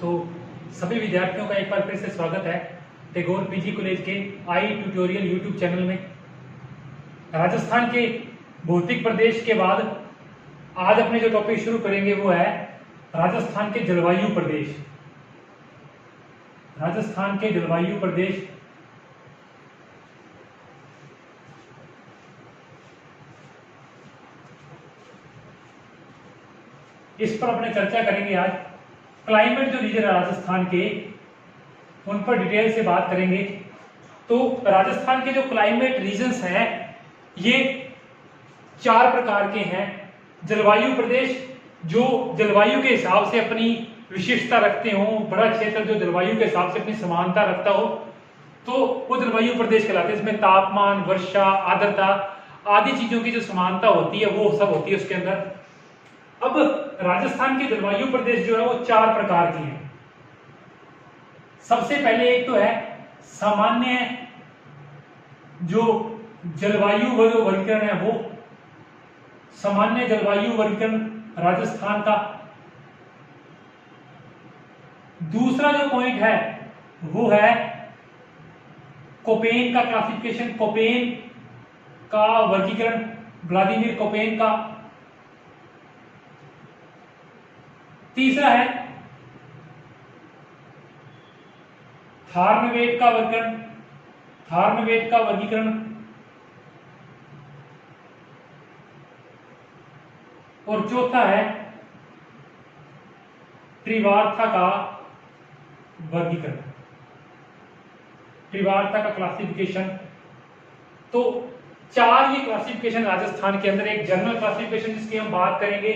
तो सभी विद्यार्थियों का एक बार फिर से स्वागत है टैगोर पीजी कॉलेज के आई ट्यूटोरियल यूट्यूब चैनल में। राजस्थान के भौतिक प्रदेश के बाद आज अपने जो टॉपिक शुरू करेंगे वो है राजस्थान के जलवायु प्रदेश। राजस्थान के जलवायु प्रदेश इस पर अपने चर्चा करेंगे। आज क्लाइमेट जो रीजन है राजस्थान के उन पर डिटेल से बात करेंगे। तो राजस्थान के जो क्लाइमेट रीजन्स हैं ये 4 प्रकार के हैं। जलवायु प्रदेश जो जलवायु के हिसाब से अपनी विशिष्टता रखते हो, बड़ा क्षेत्र जो जलवायु के हिसाब से अपनी समानता रखता हो तो वो जलवायु प्रदेश कहलाते हैं। इसमें तापमान, वर्षा, आर्द्रता आदि चीजों की जो समानता होती है वो सब होती है उसके अंदर। अब राजस्थान के जलवायु प्रदेश जो है वो 4 प्रकार के हैं। सबसे पहले एक तो है सामान्य जो जलवायु वर्गीकरण है, वो सामान्य जलवायु वर्गीकरण राजस्थान का। दूसरा जो पॉइंट है वो है कोपेन का क्लासिफिकेशन, कोपेन का वर्गीकरण, व्लादिमीर कोपेन का। तीसरा है थार्नवेट का वर्गीकरण, थार्नवेट का वर्गीकरण। और चौथा है त्रिवार्था का वर्गीकरण, त्रिवार्था का क्लासिफिकेशन। तो 4 ये क्लासिफिकेशन राजस्थान के अंदर। एक जनरल क्लासिफिकेशन जिसकी हम बात करेंगे,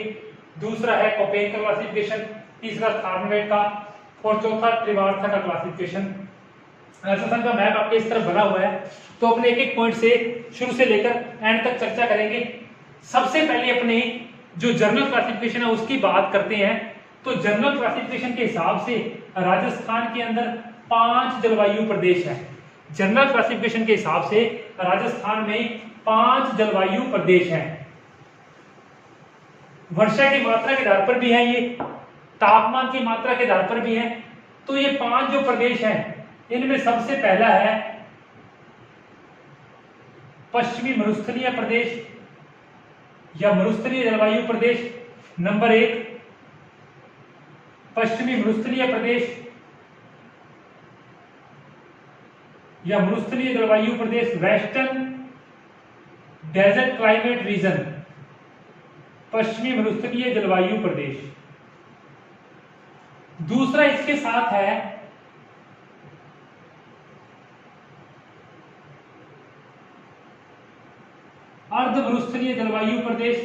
दूसरा है कोपेन का क्लासिफिकेशन, तीसरा थार्नवेट का और चौथा त्रिवार्था का क्लासिफिकेशन। राजस्थान का मैप आपके इस तरफ बना हुआ है। तो अपने एक एक पॉइंट से शुरू से लेकर एंड तक चर्चा करेंगे। सबसे पहले अपने जो जनरल क्लासिफिकेशन है उसकी बात करते हैं। तो जनरल क्लासिफिकेशन के हिसाब से राजस्थान के अंदर 5 जलवायु प्रदेश है। जनरल क्लासिफिकेशन के हिसाब से राजस्थान में 5 जलवायु प्रदेश हैं। वर्षा की मात्रा के आधार पर भी है ये, तापमान की मात्रा के आधार पर भी है। तो ये 5 जो प्रदेश हैं इनमें सबसे पहला है पश्चिमी मरुस्थलीय प्रदेश या मरुस्थलीय जलवायु प्रदेश। नंबर 1 पश्चिमी मरुस्थलीय प्रदेश या मरुस्थलीय जलवायु प्रदेश, वेस्टर्न डेजर्ट क्लाइमेट रीजन, पश्चिमी मरुस्थलीय जलवायु प्रदेश। दूसरा इसके साथ है अर्ध मरुस्थलीय जलवायु प्रदेश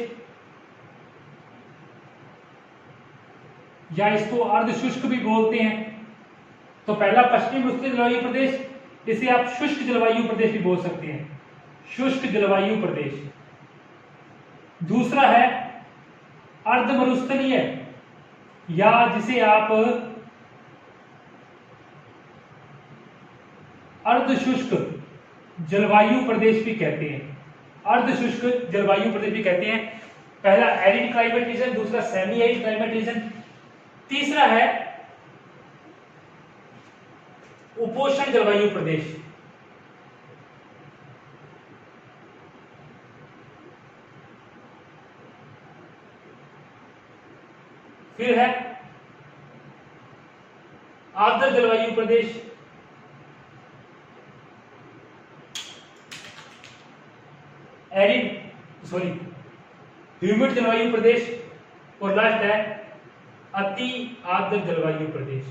या इसको अर्ध शुष्क भी बोलते हैं। तो पहला पश्चिमी मरुस्थलीय जलवायु प्रदेश, इसे आप शुष्क जलवायु प्रदेश भी बोल सकते हैं, शुष्क जलवायु प्रदेश। दूसरा है अर्ध मरुस्थलीय या जिसे आप अर्ध शुष्क जलवायु प्रदेश भी कहते हैं, अर्ध शुष्क जलवायु प्रदेश भी कहते हैं। पहला एरिड क्लाइमेट रीजन, दूसरा सेमी एरिड क्लाइमेट रीजन, तीसरा है उपोष्ण जलवायु प्रदेश। फिर है आर्द्र जलवायु प्रदेश, ह्यूमिड जलवायु प्रदेश और लास्ट है अति आर्द्र जलवायु प्रदेश।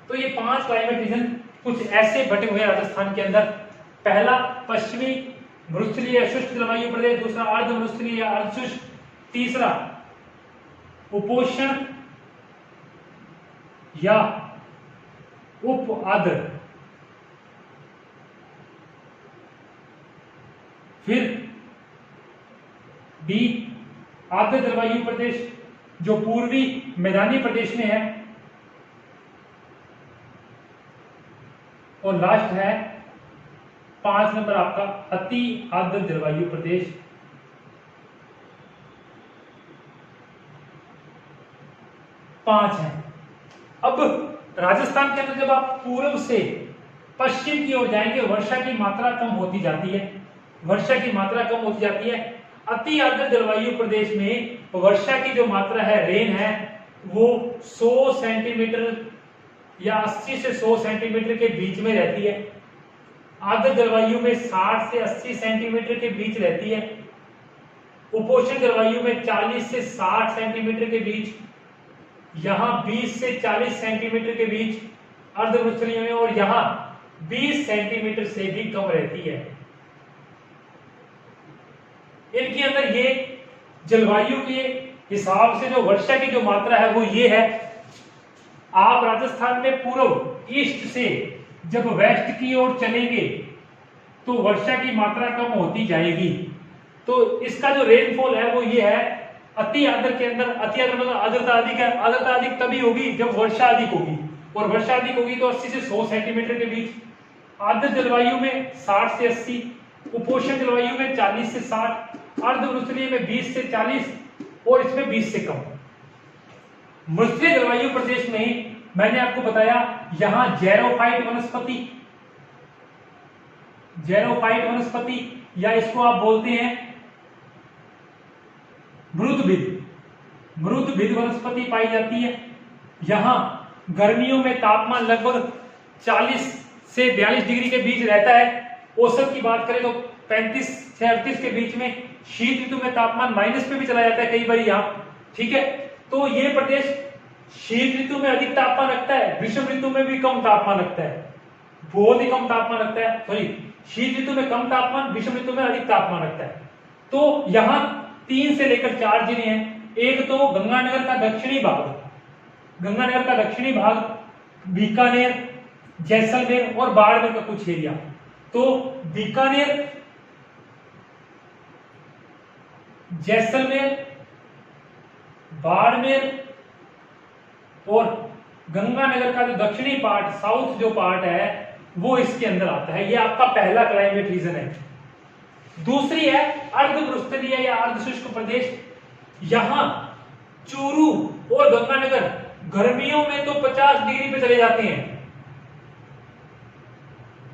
तो ये 5 क्लाइमेट रीजन कुछ ऐसे बटे हुए हैं राजस्थान के अंदर। पहला पश्चिमी मरुस्थलीय शुष्क जलवायु प्रदेश, दूसरा अर्ध मरुस्थलीय या अर्ध शुष्क, तीसरा उपोष्ण या उप आर्द्र, फिर बी आर्द्र जलवायु प्रदेश जो पूर्वी मैदानी प्रदेश में है, और लास्ट है 5 नंबर आपका अति आर्द्र जलवायु प्रदेश। 5 है। अब राजस्थान के अंदर जब आप पूर्व से पश्चिम की ओर जाएंगे वर्षा की मात्रा कम होती जाती है, वर्षा की मात्रा कम होती जाती है। अति आर्द्र जलवायु प्रदेश में वर्षा की जो मात्रा है, रेन है, वो 100 सेंटीमीटर या 80 से 100 सेंटीमीटर के बीच में रहती है। आर्द्र जलवायु में 60 से 80 सेंटीमीटर के बीच रहती है। उपोष्ण जलवायु में 40 से 60 सेंटीमीटर के बीच, यहाँ 20 से 40 सेंटीमीटर के बीच अर्धवृष्णीय में, और यहाँ 20 सेंटीमीटर से भी कम रहती है। इनके अंदर ये जलवायु के हिसाब से जो वर्षा की जो मात्रा है वो ये है। आप राजस्थान में पूर्व ईस्ट से जब वेस्ट की ओर चलेंगे तो वर्षा की मात्रा कम होती जाएगी। तो इसका जो रेनफॉल है वो ये है। अति आर्द्र के अंदर, अति आर्द्र मतलब आर्द्रता अधिक है, आर्द्रता अधिक तभी होगी जब वर्षा अधिक होगी, और वर्षा अधिक होगी तो 80 से 100 सेंटीमीटर के बीच। आर्द्र जलवायु में 60 से 80, उपोष्ण जलवायु में 40 से 60, अर्धवृष्णीय में 20 से 40 और इसमें 20 से कम। मृष्टीय जलवायु प्रदेश में मैंने आपको बताया यहां जेरोफाइट वनस्पति या इसको आप बोलते हैं मृदभिद वनस्पति पाई जाती है। यहां गर्मियों में तापमान लगभग 40 से 42 डिग्री के बीच रहता है। औसत की बात करें तो 35 से 38 के बीच में। शीत ऋतु में तापमान माइनस पे भी चला जाता है कई बार यहाँ, ठीक है। तो ये प्रदेश शीत ऋतु में अधिक तापमान रखता है, ग्रीष्म ऋतु में भी कम तापमान रखता है, बहुत ही कम तापमान रखता है। सॉरी, शीत ऋतु में कम तापमान, ग्रीष्म ऋतु में अधिक तापमान रखता है। तो यहाँ 3 से लेकर 4 जिले हैं। एक तो गंगानगर का दक्षिणी भाग, बीकानेर, जैसलमेर और बाड़मेर का कुछ एरिया। तो बीकानेर, जैसलमेर, बाड़मेर और गंगानगर का जो दक्षिणी पार्ट, साउथ जो पार्ट है वो इसके अंदर आता है। ये आपका पहला क्लाइमेट रीजन है। दूसरी है अर्धवृष्णीय या अर्धशुष्क प्रदेश। यहां चूरू और गंगानगर गर्मियों में तो 50 डिग्री पे चले जाते हैं,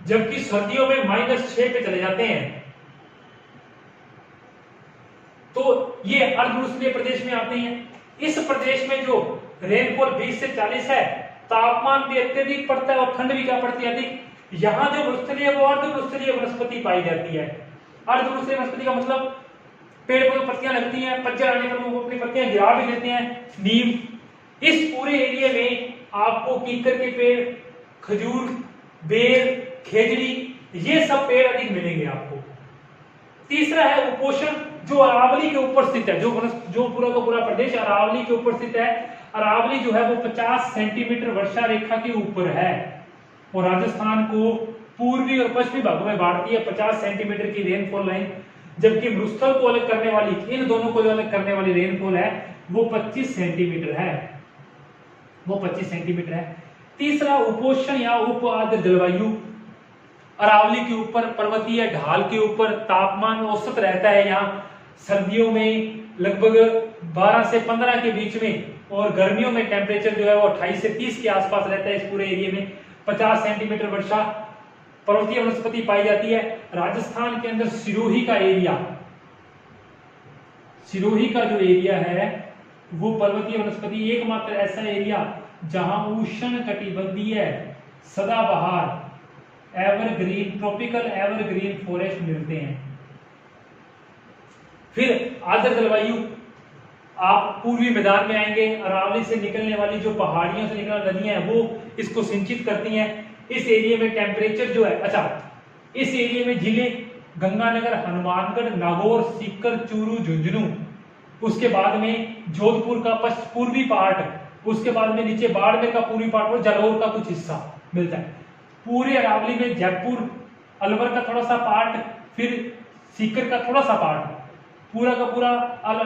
जबकि सर्दियों में -6 पे चले जाते हैं। तो ये अर्धवृष्णीय प्रदेश में आते हैं। इस प्रदेश में जो रेनफॉल 20 से 40 है, तापमान भी अत्यधिक पड़ता है और ठंड भी क्या पड़ती है अधिक। यहाँ जो वृक्षीय वो अर्धवृक्षीय वनस्पति पाई जाती है। अर्धवृक्षीय वनस्पति का मतलब पेड़ पर पत्तियां लगती हैं, पतझड़ आने पर वो अपनी पत्तियां गिरा भी देते हैं। नीम। इस पूरे एरिया में आपको कीकर के पेड़, खजूर, बेर, खेजड़ी, ये सब पेड़ अधिक मिलेंगे आपको। तीसरा है उपोष्ण, जो अरावली के ऊपर स्थित है। जो पूरा का पूरा प्रदेश अरावली के ऊपर स्थित है। अरावली जो है वो 50 सेंटीमीटर वर्षा रेखा के ऊपर है और राजस्थान को पूर्वी और पश्चिमी भागों में बांटती है 50 सेंटीमीटर की रेनफॉल लाइन। जबकि मरुस्थल को अलग करने वाली, इन दोनों को जो अलग करने वाली रेनफॉल है वो 25 सेंटीमीटर है। तीसरा उपोष्ण या उप आर्द्र जलवायु। अरावली के ऊपर, पर्वतीय ढाल के ऊपर तापमान औसत रहता है यहाँ सर्दियों में लगभग 12 से 15 के बीच में, और गर्मियों में टेम्परेचर जो है वो 28 से 30 के आसपास रहता है। इस पूरे एरिया में 50 सेंटीमीटर वर्षा, पर्वतीय वनस्पति पाई जाती है। राजस्थान के अंदर सिरोही का जो एरिया है वो पर्वतीय वनस्पति, एकमात्र ऐसा एरिया जहां उष्ण कटिबंधीय सदाबहार एवरग्रीन, ट्रॉपिकल एवरग्रीन फॉरेस्ट मिलते हैं। फिर आर्द्र जलवायु, आप पूर्वी मैदान में आएंगे। अरावली से निकलने वाली जो पहाड़ियों से निकलने नदियां हैं वो इसको सिंचित करती हैं। इस एरिया में टेम्परेचर जो है, इस एरिया में जिले गंगानगर, हनुमानगढ़, नागौर, सीकर, चूरू, झुंझुनू, उसके बाद में जोधपुर का पूर्वी पार्ट, उसके बाद में नीचे बाड़मेर का पूर्वी पार्ट और जालौर का कुछ हिस्सा मिलता है। पूरे अरावली में जयपुर, अलवर का थोड़ा सा पार्ट, फिर सीकर का थोड़ा सा पार्ट, पूरा का पूरा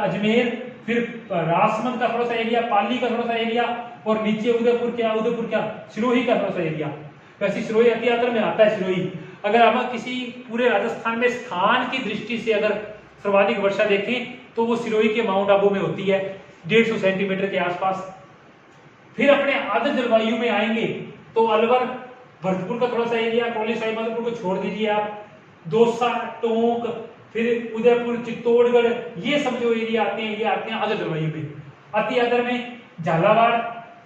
अजमेर, फिर राजसमंद का थोड़ा सा एरिया, पाली का थोड़ा सा एरिया, और नीचे उदयपुर क्या सिरोही का थोड़ा सा एरिया। वैसे सिरोही अति आर्द्र में आता है सिरोही। अगर हम किसी पूरे राजस्थान में स्थान की दृष्टि से अगर सर्वाधिक वर्षा देखें तो वो सिरोही के माउंट आबू में होती है, 150 सेंटीमीटर के आसपास। फिर अपने आर्द्र जलवायु में आएंगे तो अलवर भरतपुर का थोड़ा सा एरिया, करौली सवाईमाधोपुर को छोड़ दीजिए आप, दौसा, टोंक, फिर उदयपुर, चित्तौड़गढ़, ये सब जो एरिया आते हैं ये आते हैं आर्द्र जलवायु में। अति आर्द्र में झालावाड़,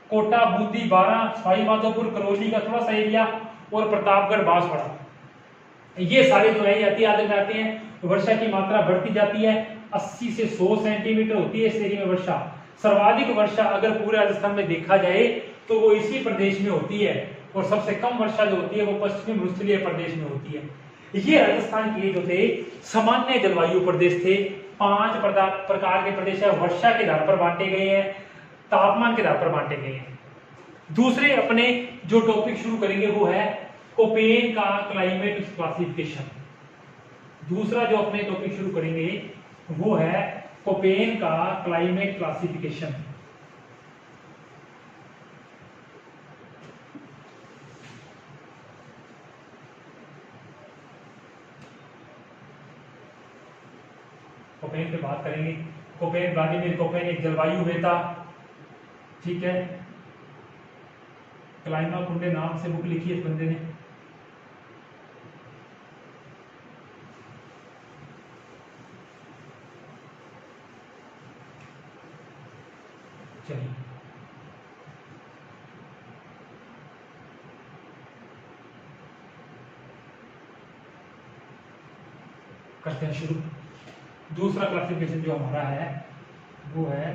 कोटा, बूंदी, बारां, सवाईमाधोपुर, करौली का थोड़ा सा एरिया और प्रतापगढ़, बांसवाड़ा, ये सारे जो है ये अति आर्द्र में आते हैं। वर्षा की मात्रा बढ़ती जाती है, 80 से 100 सेंटीमीटर होती है इस एरिया में वर्षा। सर्वाधिक वर्षा अगर पूरे राजस्थान में देखा जाए तो वो इसी प्रदेश में होती है, और सबसे कम वर्षा जो होती है वो पश्चिमी मरुस्थलीय प्रदेश में होती है। ये राजस्थान के जो थे सामान्य जलवायु प्रदेश थे। 5 प्रकार के प्रदेश है, वर्षा के आधार पर बांटे गए हैं, तापमान के आधार पर बांटे गए हैं। दूसरे अपने जो टॉपिक शुरू करेंगे वो है कोपेन का क्लाइमेट क्लासिफिकेशन। दूसरा जो अपने टॉपिक शुरू करेंगे वो है कोपेन का क्लाइमेट क्लासिफिकेशन। कोपेन पे बात करेंगे। कोपेन, व्लादिमीर कोपेन एक जलवायु वेता, ठीक है, क्लाइमा कुंडे नाम से बुक लिखी है इस बंदे ने। चलिए करते हैं शुरू। दूसरा क्लासिफिकेशन जो हमारा है वो है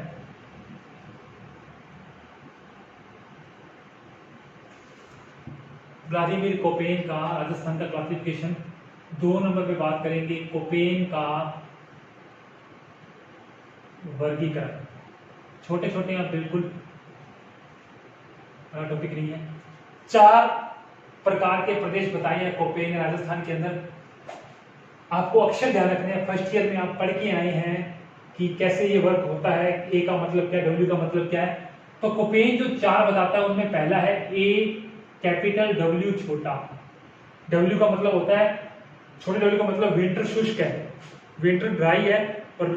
व्लादिमीर कोपेन का राजस्थान का क्लासिफिकेशन। 2 नंबर पे बात करेंगे कोपेन का वर्गीकरण। छोटे छोटे आप बिल्कुल टॉपिक नहीं है। 4 प्रकार के प्रदेश बताए हैं कोपेन ने राजस्थान के अंदर। आपको अक्षर ध्यान रखने हैं, फर्स्ट ईयर में आप पढ़ के आए हैं कि कैसे ये वर्क होता है, ए का मतलब क्या, डब्ल्यू का मतलब क्या है। तो कोपेन जो 4 बताता है उनमें पहला है ए कैपिटल, डब्ल्यू छोटा। डब्ल्यू का मतलब होता है, छोटे डब्ल्यू का मतलब विंटर शुष्क है, विंटर ड्राई है, और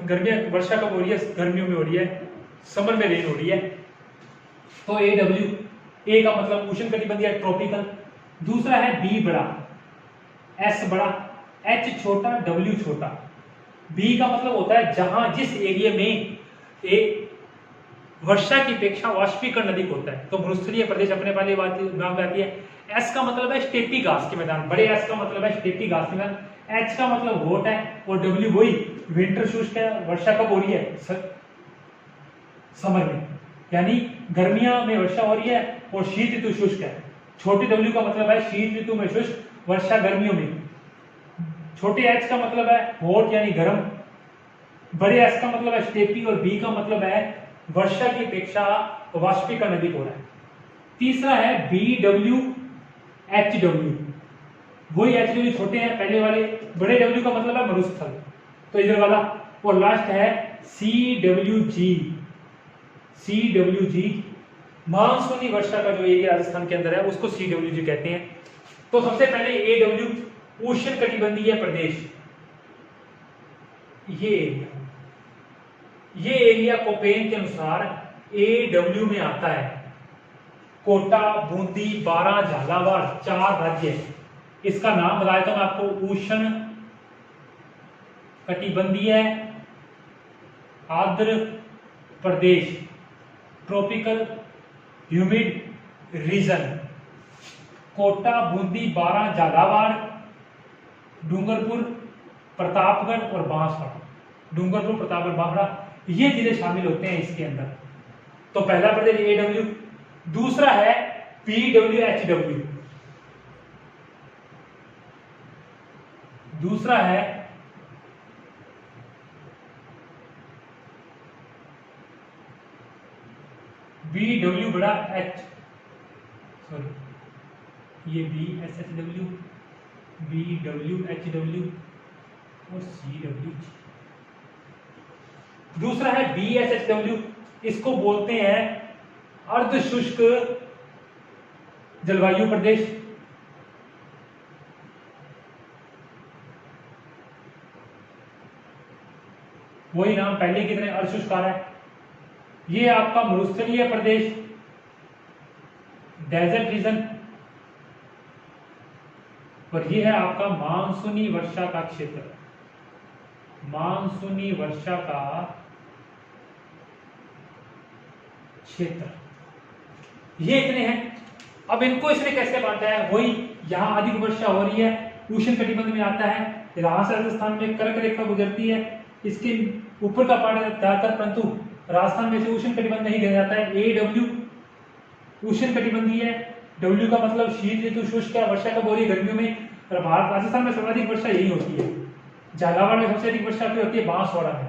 गर्मियां, वर्षा कब हो रही है, गर्मियों में हो रही है, समर में रेन हो रही है। तो ए डब्ल्यू, ए का मतलब उष्णकटिबंधीय ट्रॉपिकल। दूसरा है बी बड़ा, एस बड़ा, एच छोटा, डब्ल्यू छोटा। बी का मतलब होता है जहां जिस एरिया में एक वर्षा की अपेक्षा वाष्पीकरण अधिक होता है, तो मरुस्थलीय प्रदेश अपने वाले नाम में आती है। एस का मतलब है स्टेपी घास के मैदान, बड़े एस का मतलब है स्टेपी घास के मैदान। एच का मतलब हॉट है, और डब्ल्यू वही विंटर शुष्क है। वर्षा कब हो रही है, समर में, यानी गर्मियां में वर्षा हो रही है, और शीत ऋतु शुष्क है। छोटे डब्ल्यू का मतलब है शीत ऋतु में शुष्क, वर्षा गर्मियों में। छोटे एच का मतलब है हॉट यानी गर्म, बड़े एस का मतलब है स्टेपी, और बी का मतलब है वर्षा की अपेक्षा वाष्पीकरण अधिक हो रहा है। तीसरा है बी डब्ल्यू एच डब्ल्यू, वही एच डब्ल्यू छोटे हैं पहले वाले, बड़े डब्ल्यू का मतलब है मरुस्थल, तो इधर वाला। और लास्ट है सी डब्ल्यू जी। सी डब्ल्यू जी मानसूनी वर्षा का जो एरिया राजस्थान के अंदर है उसको सी डब्ल्यू जी कहते हैं। तो सबसे पहले ए डब्ल्यू उष्णकटिबंधीय प्रदेश, ये एरिया कोपेन के अनुसार ए डब्ल्यू में आता है। कोटा, बूंदी, बारां, झालावाड़ 4 राज्य है। इसका नाम बताया था मैं आपको, उष्ण कटिबंधीय आर्द्र प्रदेश, tropical humid region. Kota, Bundi, Baran, Jhalawar, Dungarpur, Pratapgarh और बांसवाड़ा। डूंगरपुर, प्रतापगढ़, बांसवाड़ा ये जिले शामिल होते हैं इसके अंदर। तो पहला प्रदेश ए डब्ल्यू। दूसरा है पी डब्ल्यू एच डब्ल्यू। दूसरा है बी डब्ल्यू बड़ा एच, सॉरी ये B S H W, B W H W और सी डब्ल्यू। दूसरा है बी एस एच डब्ल्यू, इसको बोलते हैं अर्ध शुष्क जलवायु प्रदेश। वही नाम पहले की तरह अर्ध शुष्क आ रहा है। ये आपका मरुस्थलीय प्रदेश डेजर्ट रीजन, और ये है आपका मानसूनी वर्षा का क्षेत्र, मानसूनी वर्षा का क्षेत्र। ये इतने हैं। अब इनको इसने कैसे बांटा है, वही यहाँ अधिक वर्षा हो रही है, उष्ण कटिबंध में आता है, यहां से राजस्थान में कर्क रेखा गुजरती है, इसके ऊपर का पार्ट ज्यादातर, परंतु राजस्थान में से उष्ण कटिबंध नहीं दिया जाता है। AW उष्ण कटिबंधीय है, W का मतलब शीत ऋतु, शुष्क है, वर्षा कब हो रही है, गर्मियों में। और भारत राजस्थान में सर्वाधिक वर्षा यही होती है। झालावाड़ में सबसे अधिक वर्षा होती है बांसवाड़ा में,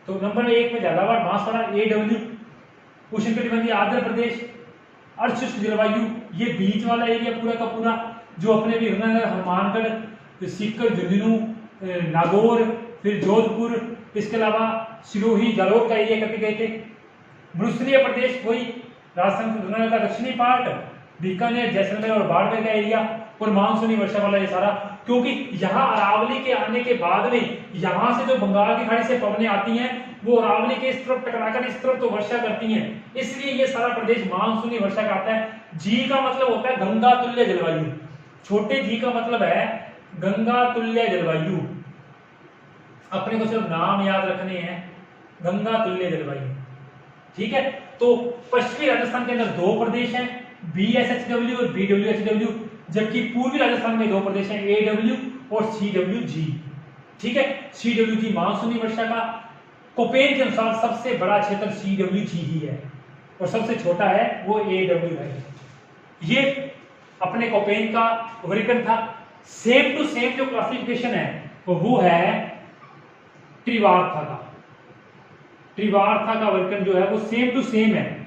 तो नंबर 1 में झालावाड़, बांसवाड़ा। AW उष्ण कटिबंधीय आंध्र प्रदेश, अर्धशुष्क जलवायु, ये बीच वाला एरिया पूरा का पूरा, जो अपने भी हनुमानगढ़, सीकर, झुंझुनू, नागौर, फिर जोधपुर, इसके अलावा सिरोही, जालौर का एरिया कटे गए थे। मरुस्थलीय प्रदेश वही राजस्थान का दक्षिणी पार्ट, बीकानेर, जैसलमेर और बाड़मेर का एरिया, और मानसूनी वर्षा वाला ये सारा, क्योंकि यहाँ अरावली के आने के बाद में यहाँ से जो बंगाल की खाड़ी से पवनें आती हैं वो अरावली के इस तरफ टकराकर इस तरफ तो वर्षा करती हैं, इसलिए ये सारा प्रदेश मानसूनी वर्षा का आता है। जी का मतलब होता है गंगा तुल्य जलवायु, छोटे जी का मतलब है गंगा तुल्य जलवायु। अपने को सिर्फ नाम याद रखने हैं, गंगा तुल्य जलवायु, ठीक है। तो पश्चिमी राजस्थान के अंदर 2 प्रदेश हैं, BSHW और BWHW, जबकि पूर्वी राजस्थान में 2 प्रदेश हैं, AW और CWG, ठीक है। CWG मानसूनी वर्षा का, कोपेन के अनुसार सबसे बड़ा क्षेत्र CWG ही है और सबसे छोटा है वो AW है। ये अपने कोपेन का वर्गीकरण था। सेम टू सेम जो क्लासिफिकेशन है वो है त्रिवार्था का, त्रिवार्था का वर्गीकरण जो है वो सेम टू सेम है।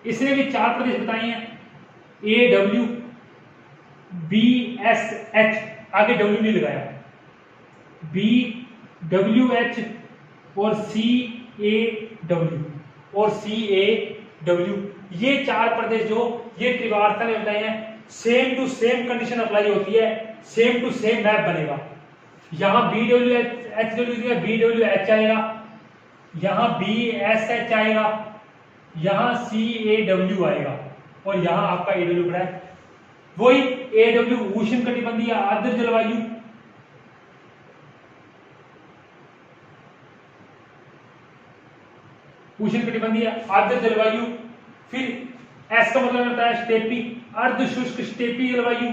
इसने भी 4 प्रदेश बताए हैं, AW, BSH, आगे W नहीं लगाया, BWH और CAW और CAW, ये 4 प्रदेश जो ये त्रिवार्था ने बताए हैं, same to same condition apply होती है, सेम टू सेम मैप बनेगा। यहां BWH BWH आएगा, यहां BSH आएगा, यहां CAW आएगा और यहां आपका AW पड़ा है। वही AW उष्ण कटिबंधीय आर्द्र जलवायु, उष्ण कटिबंधीय आर्द्र जलवायु, फिर S का मतलब होता है स्टेपी, अर्ध शुष्क स्टेपी जलवायु,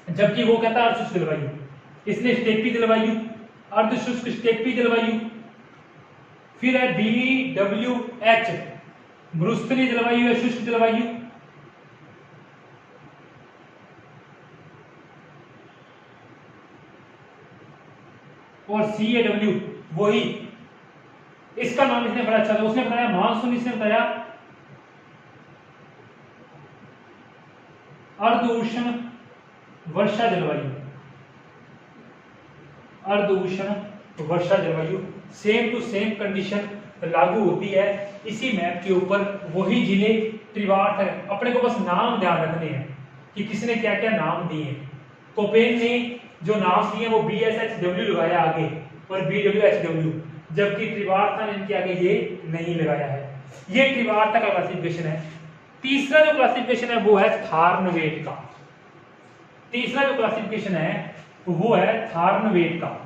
जबकि वो कहता है अर्ध शुष्क जलवायु, इसलिए स्टेपी जलवायु, अर्ध शुष्क स्टेपी जलवायु। फिर है BWH मरुस्थलीय जलवायु है, शुष्क जलवायु। और CAW वही, इसका नाम इसने बड़ा अच्छा था, उसने बताया मानसून, इसने बताया अर्ध उष्ण वर्षा जलवायु, अर्ध उष्ण वर्षा जलवायु। सेम टू सेम कंडीशन लागू होती है इसी मैप के ऊपर, वही जिले त्रिवार्थ है। अपने को बस नाम ध्यान रखने हैं कि किसने क्या क्या नाम दिए हैं। कोपेन ने जो नाम दिए वो BSHW लगाया आगे और BWHW, जबकि त्रिवार्था ने इनके आगे ये नहीं लगाया है। ये त्रिवार्था का क्लासिफिकेशन है। तीसरा जो क्लासिफिकेशन है वो है थार्नवेट का। तीसरा जो क्लासिफिकेशन है वो है थार्नवेट का।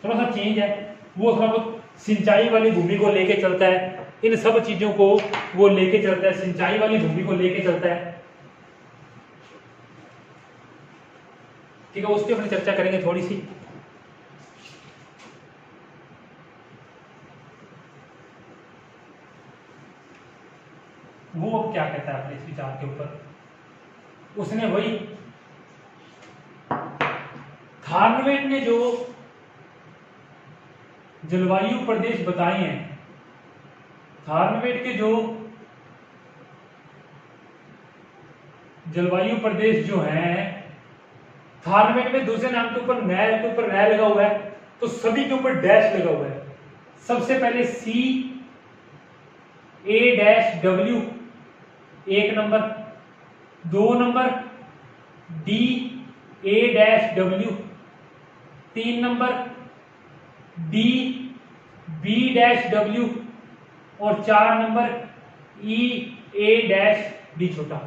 थोड़ा सा चेंज है, वो थोड़ा बहुत सिंचाई वाली भूमि को लेके चलता है, इन सब चीजों को वो लेके चलता है, सिंचाई वाली भूमि को लेके चलता है, ठीक है। उस पर अपनी चर्चा करेंगे थोड़ी सी। वो क्या कहता है अपने इस विचार के ऊपर, उसने वही थार्नवेट ने जो जलवायु प्रदेश बताए हैं, थार्नवेट के जो जलवायु प्रदेश जो हैं, थार्नवेट में दूसरे नाम के ऊपर नैल के ऊपर नैल लगा हुआ है, तो सभी के ऊपर डैश लगा हुआ है। सबसे पहले CAW 1 number, 2 number DAW 3 number, D B dash W और 4 number E A dash D छोटा।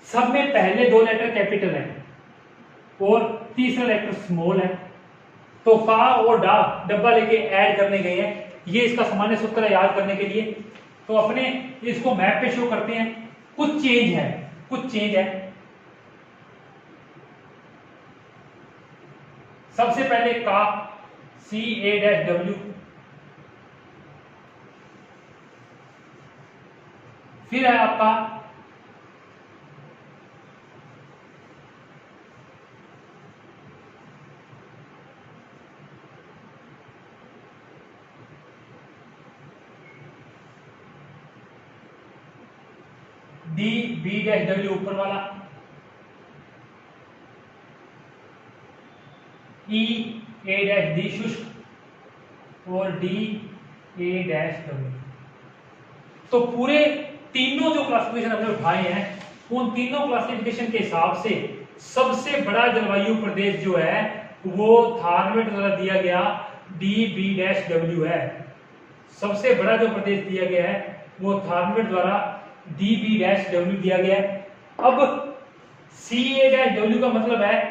सब में पहले 2 लेटर कैपिटल है और तीसरा लेटर स्मॉल है। तो का और डा डब्बा लेके ऐड करने गए हैं, ये इसका सामान्य सूत्र है याद करने के लिए। तो अपने इसको मैप पे शो करते हैं। कुछ चेंज है। सबसे पहले का सी ए डैश डब्ल्यू, फिर है आपका डी बी डैश डब्ल्यू ऊपर वाला, ई ए डैश डी शुष्क और डी ए डैश डब्ल्यू। तो पूरे तीनों जो क्लासिफिकेशन हमने उठाए हैं उन तीनों क्लासिफिकेशन के हिसाब से सबसे बड़ा जलवायु प्रदेश जो है वो थारवेट द्वारा दिया गया डी बी डैश डब्ल्यू है। सबसे बड़ा जो प्रदेश दिया गया है वो थारवेट द्वारा डी बी डैश डब्ल्यू दिया गया है। अब सी ए डैश डब्ल्यू का मतलब है,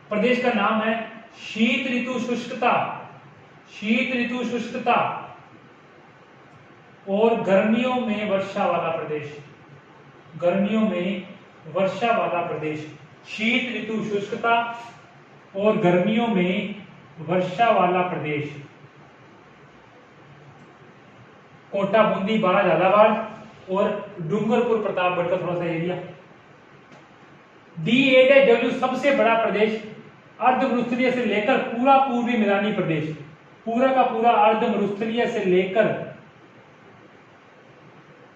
प्रदेश का नाम है शीत ऋतु शुष्कता, शीत ऋतु शुष्कता और गर्मियों में वर्षा वाला प्रदेश, गर्मियों में वर्षा वाला प्रदेश। शीत ऋतु शुष्कता और गर्मियों में वर्षा वाला प्रदेश। कोटा, बूंदी, बाढ़, झालावाड़ और डूंगरपुर, प्रतापगढ़ का थोड़ा सा area. D A dash W सबसे बड़ा प्रदेश, अर्ध मरुस्थलीय से लेकर पूरा पूर्वी मैदानी प्रदेश, पूरा का पूरा अर्ध मरुस्थलीय से लेकर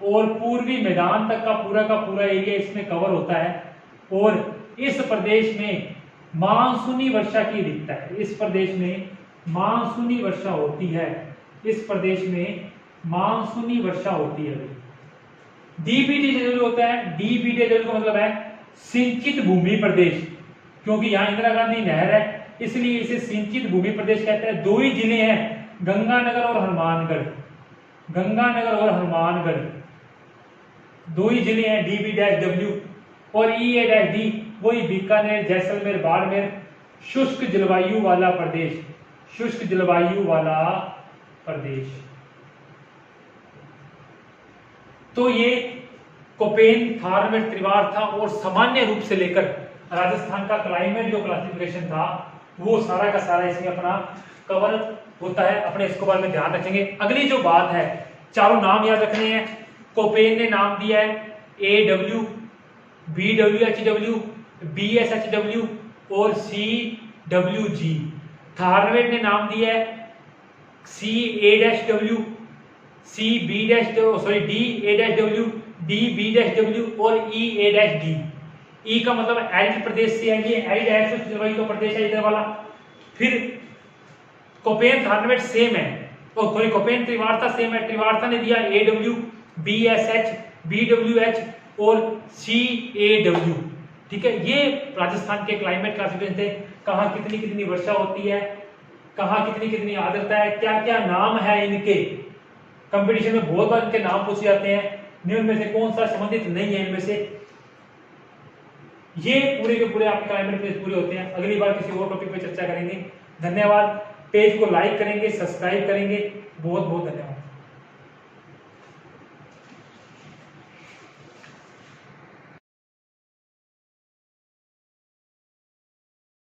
और पूर्वी मैदान तक का पूरा एरिया इसमें कवर होता है। और इस प्रदेश में मानसूनी वर्षा की अधिकता है। इस प्रदेश में मानसूनी वर्षा होती है। इस प्रदेश में मानसूनी वर्षा होती है। डीबीडी होता है, डीबीडी का मतलब है सिंचित भूमि प्रदेश, क्योंकि यहाँ इंदिरा गांधी नहर है इसलिए इसे सिंचित भूमि प्रदेश कहते हैं। 2 ही जिले हैं, गंगानगर और हनुमानगढ़, गंगानगर और हनुमानगढ़ 2 ही जिले हैं डीबी डैश डब्ल्यू। और ई ए डैश डी वही बीकानेर, जैसलमेर, बाड़मेर, शुष्क जलवायु वाला प्रदेश, शुष्क जलवायु वाला प्रदेश। तो ये कोपेन, थारवेट, त्रिवार था। और सामान्य रूप से लेकर राजस्थान का क्लाइमेट जो क्लासिफिकेशन था वो सारा का सारा इसमें अपना कवर होता है। अपने इसको बारे में ध्यान रखेंगे। अगली जो बात है, चारों नाम याद रखने हैं। कोपेन ने नाम दिया है A W, B W H W, B S H W और सी डब्ल्यू जी। थारवेट ने नाम दिया है C A dash W, C B dash D A dash W, D B dash W और ई ए डैश डी। ई का मतलब arid प्रदेश से है, ये एरिड है, शुष्क जलवायु का प्रदेश है इधर वाला। फिर कोपेन थारवेट सेम है, और सॉरी कोपेन त्रिवार्ता सेम है। त्रिवार्ता ने दिया A W, B S H, B W H और सी ए डब्ल्यू। ठीक है, ये राजस्थान के क्लाइमेट क्लासिफिकेशन थे। कहाँ कितनी कितनी वर्षा होती है, कहाँ कितनी कितनी आर्द्रता है, क्या क्या नाम है इनके। कंपटीशन में बहुत बार इनके नाम पूछे जाते हैं, निम्न में से कौन सा संबंधित नहीं है इनमें से। ये पूरे के पूरे आपके क्लाइमेट पेज पूरे होते हैं। अगली बार किसी और टॉपिक पे चर्चा करेंगे। धन्यवाद। पेज को लाइक करेंगे, सब्सक्राइब करेंगे। बहुत बहुत धन्यवाद।